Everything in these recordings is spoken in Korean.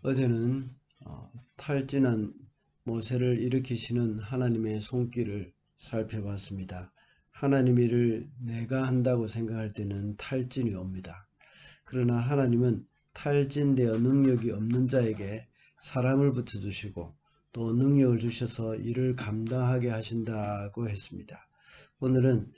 어제는 탈진한 모세를 일으키시는 하나님의 손길을 살펴봤습니다. 하나님 일을 내가 한다고 생각할 때는 탈진이 옵니다. 그러나 하나님은 탈진되어 능력이 없는 자에게 사람을 붙여주시고 또 능력을 주셔서 일을 감당하게 하신다고 했습니다. 오늘은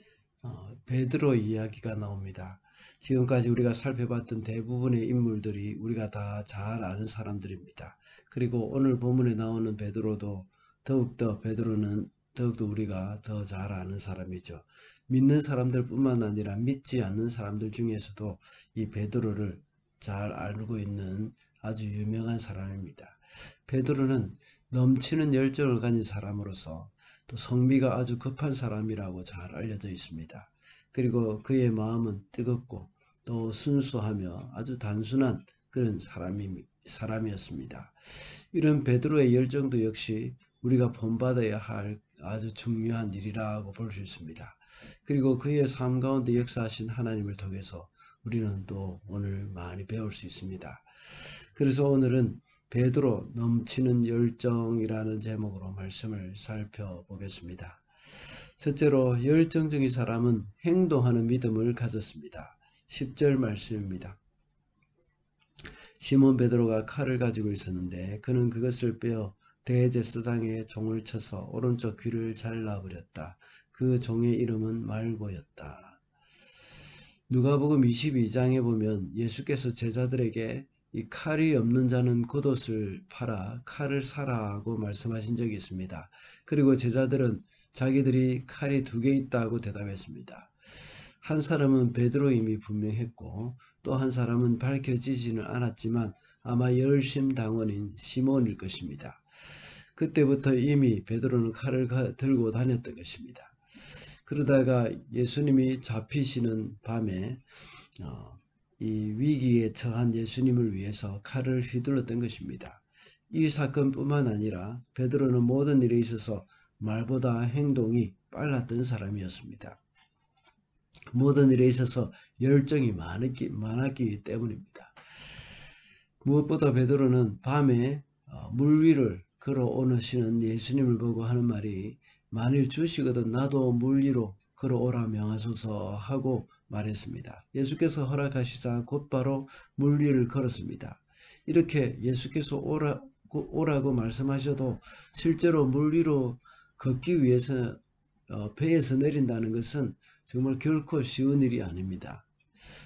베드로 이야기가 나옵니다. 지금까지 우리가 살펴봤던 대부분의 인물들이 우리가 다 잘 아는 사람들입니다. 그리고 오늘 본문에 나오는 베드로도 베드로는 더욱더 우리가 더 잘 아는 사람이죠. 믿는 사람들 뿐만 아니라 믿지 않는 사람들 중에서도 이 베드로를 잘 알고 있는 아주 유명한 사람입니다. 베드로는 넘치는 열정을 가진 사람으로서 또 성미가 아주 급한 사람이라고 잘 알려져 있습니다. 그리고 그의 마음은 뜨겁고 또 순수하며 아주 단순한 그런 사람이었습니다. 이런 베드로의 열정도 역시 우리가 본받아야 할 아주 중요한 일이라고 볼 수 있습니다. 그리고 그의 삶 가운데 역사하신 하나님을 통해서 우리는 또 오늘 많이 배울 수 있습니다. 그래서 오늘은 베드로 넘치는 열정이라는 제목으로 말씀을 살펴보겠습니다. 첫째로 열정적인 사람은 행동하는 믿음을 가졌습니다. 10절 말씀입니다. 시몬 베드로가 칼을 가지고 있었는데 그는 그것을 빼어 대제사장의 종을 쳐서 오른쪽 귀를 잘라버렸다. 그 종의 이름은 말고였다. 누가복음 22장에 보면 예수께서 제자들에게 이 칼이 없는 자는 겉옷을 팔아 칼을 사라고 말씀하신 적이 있습니다. 그리고 제자들은 자기들이 칼이 2개 있다고 대답했습니다. 한 사람은 베드로임이 분명했고 또 한 사람은 밝혀지지는 않았지만 아마 열심당원인 시몬일 것입니다. 그때부터 이미 베드로는 칼을 들고 다녔던 것입니다. 그러다가 예수님이 잡히시는 밤에 이 위기에 처한 예수님을 위해서 칼을 휘둘렀던 것입니다. 이 사건뿐만 아니라 베드로는 모든 일에 있어서 말보다 행동이 빨랐던 사람이었습니다. 모든 일에 있어서 열정이 많았기 때문입니다. 무엇보다 베드로는 밤에 물 위를 걸어오시는 예수님을 보고 하는 말이 만일 주시거든 나도 물 위로 걸어오라 명하소서 하고 말했습니다. 예수께서 허락하시자 곧바로 물 위를 걸었습니다. 이렇게 예수께서 오라고 말씀하셔도 실제로 물 위로 걷기 위해서 배에서 내린다는 것은 정말 결코 쉬운 일이 아닙니다.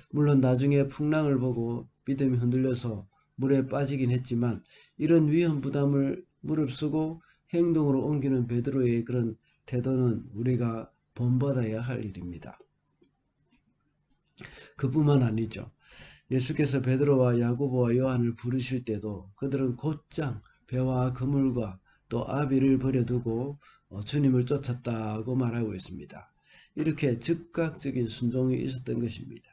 물론 나중에 풍랑을 보고 믿음이 흔들려서 물에 빠지긴 했지만 이런 위험 부담을 무릅쓰고 행동으로 옮기는 베드로의 그런 태도는 우리가 본받아야 할 일입니다. 그뿐만 아니죠. 예수께서 베드로와 야고보와 요한을 부르실 때도 그들은 곧장 배와 그물과 또 아비를 버려두고 주님을 쫓았다고 말하고 있습니다. 이렇게 즉각적인 순종이 있었던 것입니다.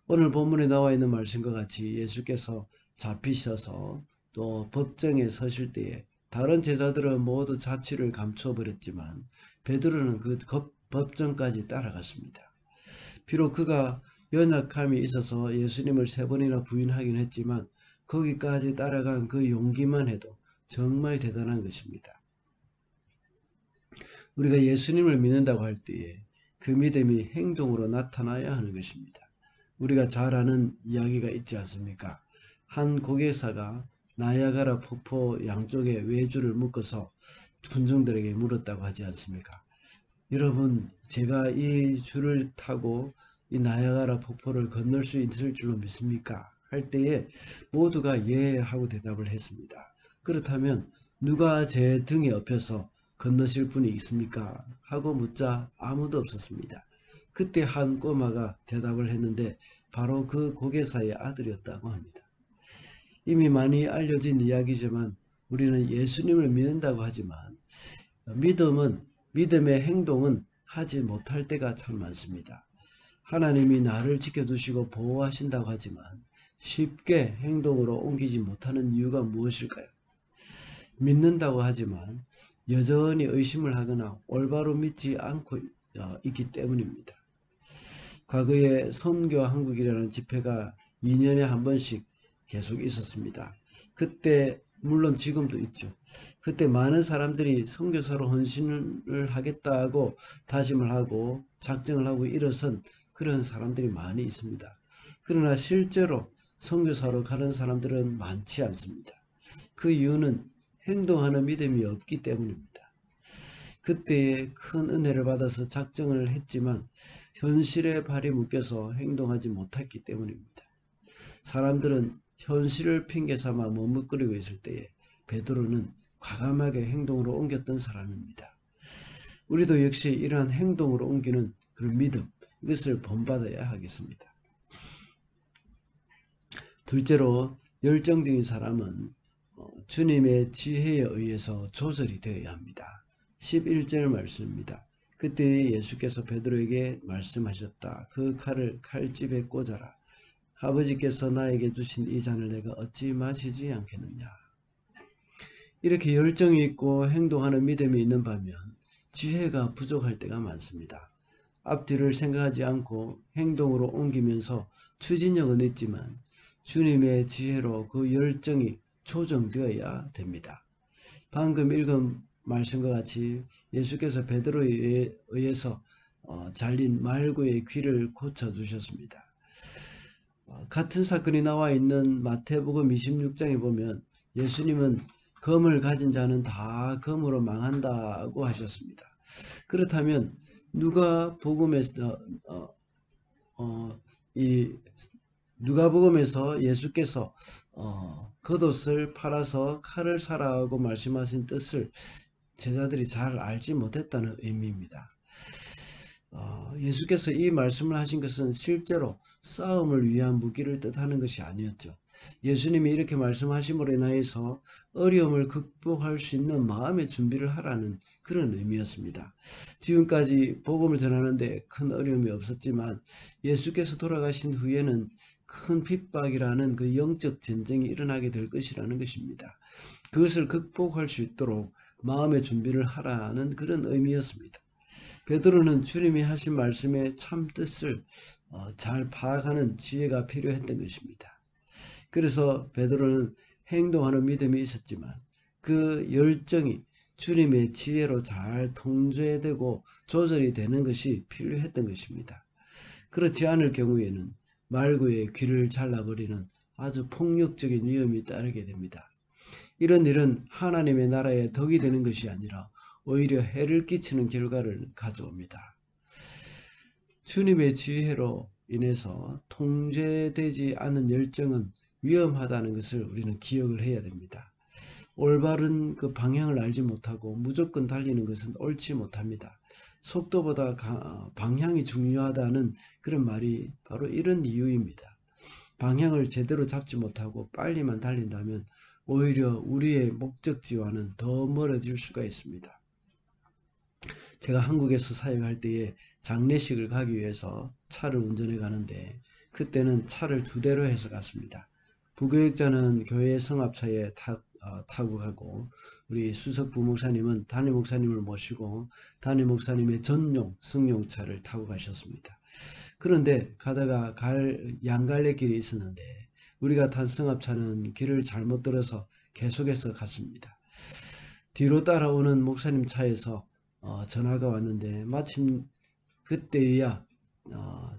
오늘 본문에 나와 있는 말씀과 같이 예수께서 잡히셔서 또 법정에 서실 때에 다른 제자들은 모두 자취를 감춰버렸지만 베드로는 그 법정까지 따라갔습니다. 비록 그가 연약함이 있어서 예수님을 3번이나 부인하긴 했지만 거기까지 따라간 그 용기만 해도 정말 대단한 것입니다. 우리가 예수님을 믿는다고 할 때에 그 믿음이 행동으로 나타나야 하는 것입니다. 우리가 잘 아는 이야기가 있지 않습니까? 한 고개사가 나야가라 폭포 양쪽에 외줄을 묶어서 군중들에게 물었다고 하지 않습니까? 여러분, 제가 이 줄을 타고 이 나야가라 폭포를 건널 수 있을 줄로 믿습니까? 할 때에 모두가 예 하고 대답을 했습니다. 그렇다면 누가 제 등에 업혀서 건너실 분이 있습니까? 하고 묻자 아무도 없었습니다. 그때 한 꼬마가 대답을 했는데 바로 그 고개사의 아들이었다고 합니다. 이미 많이 알려진 이야기지만 우리는 예수님을 믿는다고 하지만 믿음의 행동은 하지 못할 때가 참 많습니다. 하나님이 나를 지켜두시고 보호하신다고 하지만 쉽게 행동으로 옮기지 못하는 이유가 무엇일까요? 믿는다고 하지만 여전히 의심을 하거나 올바로 믿지 않고 있기 때문입니다. 과거에 선교 한국이라는 집회가 2년에 한 번씩 계속 있었습니다. 그때 물론 지금도 있죠. 그때 많은 사람들이 선교사로 헌신을 하겠다고 다짐을 하고 작정을 하고 일어선 그런 사람들이 많이 있습니다. 그러나 실제로 선교사로 가는 사람들은 많지 않습니다. 그 이유는 행동하는 믿음이 없기 때문입니다. 그때에 큰 은혜를 받아서 작정을 했지만 현실에 발이 묶여서 행동하지 못했기 때문입니다. 사람들은 현실을 핑계 삼아 머뭇거리고 있을 때에 베드로는 과감하게 행동으로 옮겼던 사람입니다. 우리도 역시 이러한 행동으로 옮기는 그런 믿음, 이것을 본받아야 하겠습니다. 둘째로 열정적인 사람은 주님의 지혜에 의해서 조절이 되어야 합니다. 11절 말씀입니다. 그때 예수께서 베드로에게 말씀하셨다. 그 칼을 칼집에 꽂아라. 아버지께서 나에게 주신 이 잔을 내가 어찌 마시지 않겠느냐. 이렇게 열정이 있고 행동하는 믿음이 있는 반면 지혜가 부족할 때가 많습니다. 앞뒤를 생각하지 않고 행동으로 옮기면서 추진력은 있지만 주님의 지혜로 그 열정이 조정되어야 됩니다. 방금 읽은 말씀과 같이 예수께서 베드로에 의해서 잘린 말구의 귀를 고쳐주셨습니다. 같은 사건이 나와 있는 마태복음 26장에 보면 예수님은 검을 가진 자는 다 검으로 망한다고 하셨습니다. 그렇다면 누가복음에서 예수께서 겉옷을 팔아서 칼을 사라고 말씀하신 뜻을 제자들이 잘 알지 못했다는 의미입니다. 예수께서 이 말씀을 하신 것은 실제로 싸움을 위한 무기를 뜻하는 것이 아니었죠. 예수님이 이렇게 말씀하심으로 인하여서 어려움을 극복할 수 있는 마음의 준비를 하라는 그런 의미였습니다. 지금까지 복음을 전하는데 큰 어려움이 없었지만 예수께서 돌아가신 후에는 큰 핍박이라는 그 영적 전쟁이 일어나게 될 것이라는 것입니다. 그것을 극복할 수 있도록 마음의 준비를 하라는 그런 의미였습니다. 베드로는 주님이 하신 말씀의 참 뜻을 잘 파악하는 지혜가 필요했던 것입니다. 그래서 베드로는 행동하는 믿음이 있었지만 그 열정이 주님의 지혜로 잘 통제되고 조절이 되는 것이 필요했던 것입니다. 그렇지 않을 경우에는 말구의 귀를 잘라버리는 아주 폭력적인 위험이 따르게 됩니다. 이런 일은 하나님의 나라에 덕이 되는 것이 아니라 오히려 해를 끼치는 결과를 가져옵니다. 주님의 지혜로 인해서 통제되지 않은 열정은 위험하다는 것을 우리는 기억을 해야 됩니다. 올바른 그 방향을 알지 못하고 무조건 달리는 것은 옳지 못합니다. 속도보다 방향이 중요하다는 그런 말이 바로 이런 이유입니다. 방향을 제대로 잡지 못하고 빨리만 달린다면 오히려 우리의 목적지와는 더 멀어질 수가 있습니다. 제가 한국에서 사역할 때에 장례식을 가기 위해서 차를 운전해 가는데 그때는 차를 2대로 해서 갔습니다. 부교육자는 교회 성합차에 타고 가고 우리 수석 부목사님은 담임 목사님을 모시고 담임 목사님의 전용 승용차를 타고 가셨습니다. 그런데 가다가 양갈래길이 있었는데 우리가 탄 승합차는 길을 잘못 들어서 계속해서 갔습니다. 뒤로 따라오는 목사님 차에서 전화가 왔는데 마침 그때야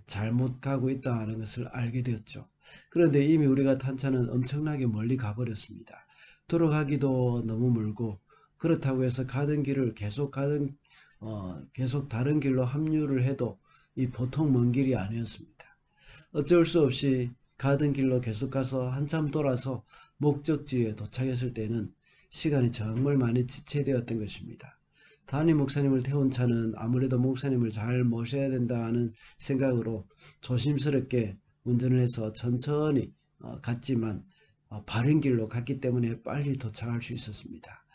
잘못 가고 있다는 것을 알게 되었죠. 그런데 이미 우리가 탄 차는 엄청나게 멀리 가버렸습니다. 돌아가기도 너무 멀고 그렇다고 해서 가던 길을 계속 다른 길로 합류를 해도 이 보통 먼 길이 아니었습니다. 어쩔 수 없이 가던 길로 계속 가서 한참 돌아서 목적지에 도착했을 때는 시간이 정말 많이 지체되었던 것입니다. 담임 목사님을 태운 차는 아무래도 목사님을 잘 모셔야 된다는 생각으로 조심스럽게 운전을 해서 천천히 갔지만 바른 길로 갔기 때문에 빨리 도착할 수 있었습니다.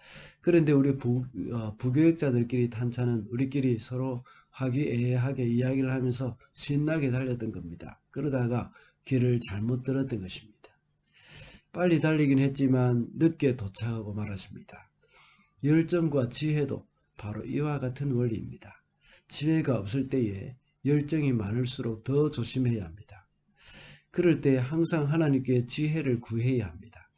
그런데 우리 부교육자들끼리 탄 차는 우리끼리 서로 화기애애하게 이야기를 하면서 신나게 달렸던 겁니다. 그러다가 길을 잘못 들었던 것입니다. 빨리 달리긴 했지만 늦게 도착하고 말았습니다. 열정과 지혜도 바로 이와 같은 원리입니다. 지혜가 없을 때에 열정이 많을수록 더 조심해야 합니다. 그럴 때 항상 하나님께 지혜를 구해야 합니다.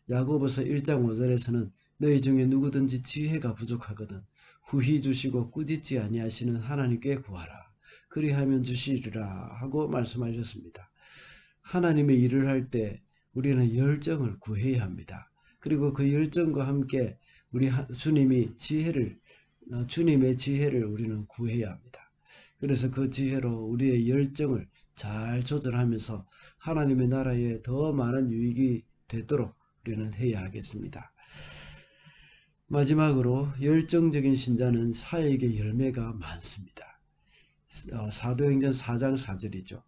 야고보서 1장 5절에서는 너희 중에 누구든지 지혜가 부족하거든 후히 주시고 꾸짖지 아니하시는 하나님께 구하라. 그리하면 주시리라 하고 말씀하셨습니다. 하나님의 일을 할 때 우리는 열정을 구해야 합니다. 그리고 그 열정과 함께 우리 주님의 지혜를 우리는 구해야 합니다. 그래서 그 지혜로 우리의 열정을 잘 조절하면서 하나님의 나라에 더 많은 유익이 되도록 우리는 해야 하겠습니다. 마지막으로 열정적인 신자는 사역의 열매가 많습니다. 사도행전 4장 4절이죠.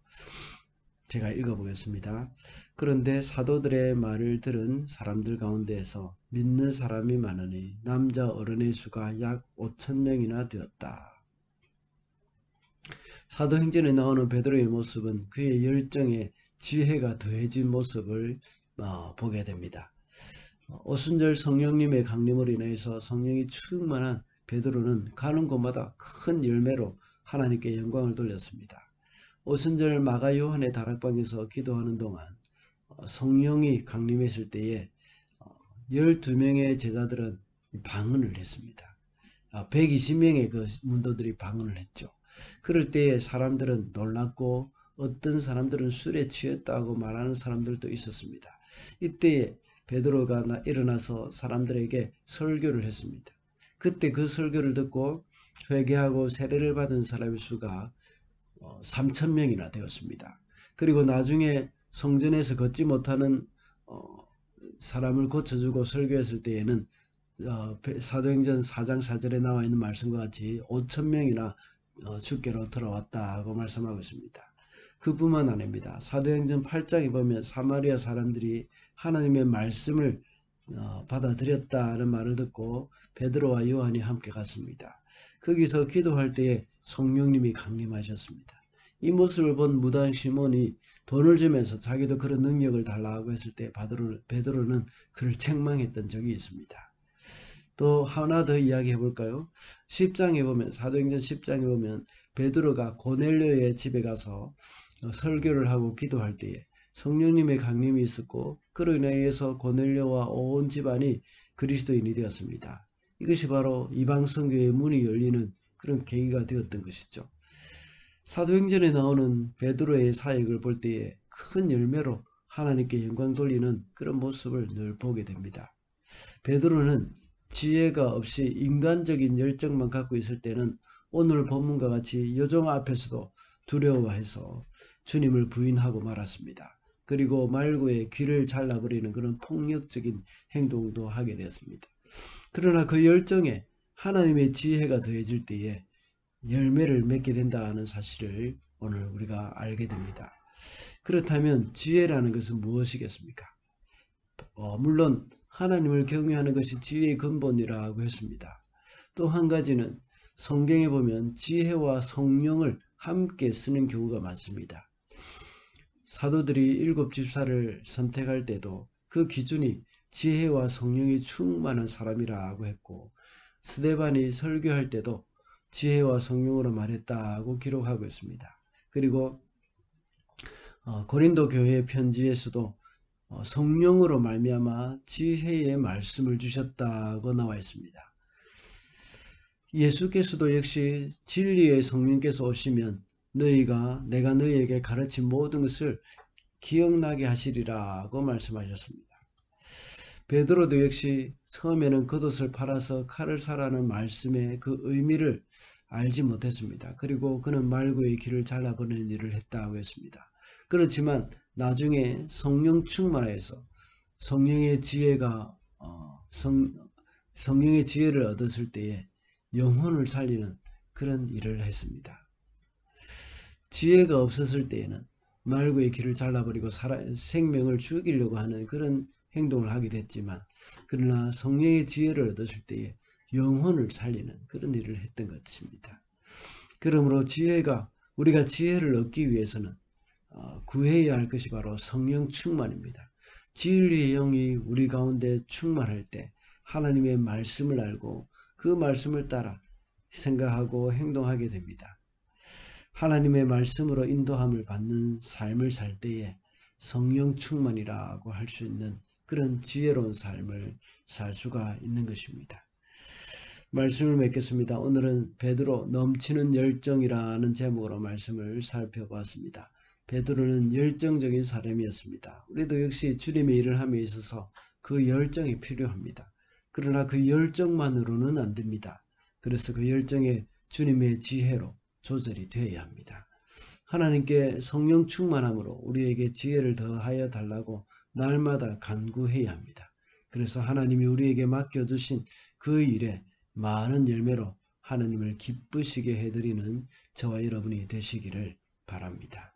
제가 읽어보겠습니다. 그런데 사도들의 말을 들은 사람들 가운데에서 믿는 사람이 많으니 남자 어른의 수가 약 5,000명이나 되었다. 사도행전에 나오는 베드로의 모습은 그의 열정에 지혜가 더해진 모습을 보게 됩니다. 오순절 성령님의 강림으로 인해서 성령이 충만한 베드로는 가는 곳마다 큰 열매로 하나님께 영광을 돌렸습니다. 오순절 마가 요한의 다락방에서 기도하는 동안 성령이 강림했을 때에 12명의 제자들은 방언을 했습니다. 120명의 그 문도들이 방언을 했죠. 그럴 때에 사람들은 놀랐고 어떤 사람들은 술에 취했다고 말하는 사람들도 있었습니다. 이때에 베드로가 일어나서 사람들에게 설교를 했습니다. 그때 그 설교를 듣고 회개하고 세례를 받은 사람의 수가 3,000명이나 되었습니다. 그리고 나중에 성전에서 걷지 못하는 사람을 고쳐주고 설교했을 때에는 사도행전 4장 4절에 나와 있는 말씀과 같이 5,000명이나 주께로 돌아왔다고 말씀하고 있습니다. 그뿐만 아닙니다. 사도행전 8장에 보면 사마리아 사람들이 하나님의 말씀을 받아들였다는 말을 듣고 베드로와 요한이 함께 갔습니다. 거기서 기도할 때에 성령님이 강림하셨습니다. 이 모습을 본 무당 시몬이 돈을 주면서 자기도 그런 능력을 달라고 했을 때 베드로는 그를 책망했던 적이 있습니다. 또 하나 더 이야기해 볼까요? 10장에 보면 사도행전 10장에 보면 베드로가 고넬료의 집에 가서 설교를 하고 기도할 때에 성령님의 강림이 있었고 그로 인해서 고넬료와 온 집안이 그리스도인이 되었습니다. 이것이 바로 이방 선교의 문이 열리는 그런 계기가 되었던 것이죠. 사도행전에 나오는 베드로의 사역을 볼 때에 큰 열매로 하나님께 영광 돌리는 그런 모습을 늘 보게 됩니다. 베드로는 지혜가 없이 인간적인 열정만 갖고 있을 때는 오늘 본문과 같이 여종 앞에서도 두려워해서 주님을 부인하고 말았습니다. 그리고 말구의 귀를 잘라버리는 그런 폭력적인 행동도 하게 되었습니다. 그러나 그 열정에 하나님의 지혜가 더해질 때에 열매를 맺게 된다는 사실을 오늘 우리가 알게 됩니다. 그렇다면 지혜라는 것은 무엇이겠습니까? 물론 하나님을 경외하는 것이 지혜의 근본이라고 했습니다. 또 한 가지는 성경에 보면 지혜와 성령을 함께 쓰는 경우가 많습니다. 사도들이 7 집사를 선택할 때도 그 기준이 지혜와 성령이 충만한 사람이라고 했고 스데반이 설교할 때도 지혜와 성령으로 말했다고 기록하고 있습니다. 그리고 고린도 교회 편지에서도 성령으로 말미암아 지혜의 말씀을 주셨다고 나와 있습니다. 예수께서도 역시 진리의 성령께서 오시면 내가 너희에게 가르친 모든 것을 기억나게 하시리라고 말씀하셨습니다. 베드로도 역시 처음에는 겉옷을 팔아서 칼을 사라는 말씀의 그 의미를 알지 못했습니다. 그리고 그는 말구의 귀를 잘라버리는 일을 했다고 했습니다. 그렇지만 나중에 성령 충만해서 성령의 지혜가 성령의 지혜를 얻었을 때에 영혼을 살리는 그런 일을 했습니다. 지혜가 없었을 때에는 말구의 귀를 잘라버리고 생명을 죽이려고 하는 그런 행동을 하게 됐지만 그러나 성령의 지혜를 얻었을 때에 영혼을 살리는 그런 일을 했던 것입니다. 그러므로 우리가 지혜를 얻기 위해서는 구해야 할 것이 바로 성령 충만입니다. 진리의 영이 우리 가운데 충만할 때 하나님의 말씀을 알고 그 말씀을 따라 생각하고 행동하게 됩니다. 하나님의 말씀으로 인도함을 받는 삶을 살 때에 성령 충만이라고 할 수 있는 그런 지혜로운 삶을 살 수가 있는 것입니다. 말씀을 맺겠습니다. 오늘은 베드로 넘치는 열정이라는 제목으로 말씀을 살펴보았습니다. 베드로는 열정적인 사람이었습니다. 우리도 역시 주님의 일을 함에 있어서 그 열정이 필요합니다. 그러나 그 열정만으로는 안 됩니다. 그래서 그 열정에 주님의 지혜로 조절이 되어야 합니다. 하나님께 성령 충만함으로 우리에게 지혜를 더하여 달라고 날마다 간구해야 합니다. 그래서 하나님이 우리에게 맡겨주신 그 일에 많은 열매로 하나님을 기쁘시게 해드리는 저와 여러분이 되시기를 바랍니다.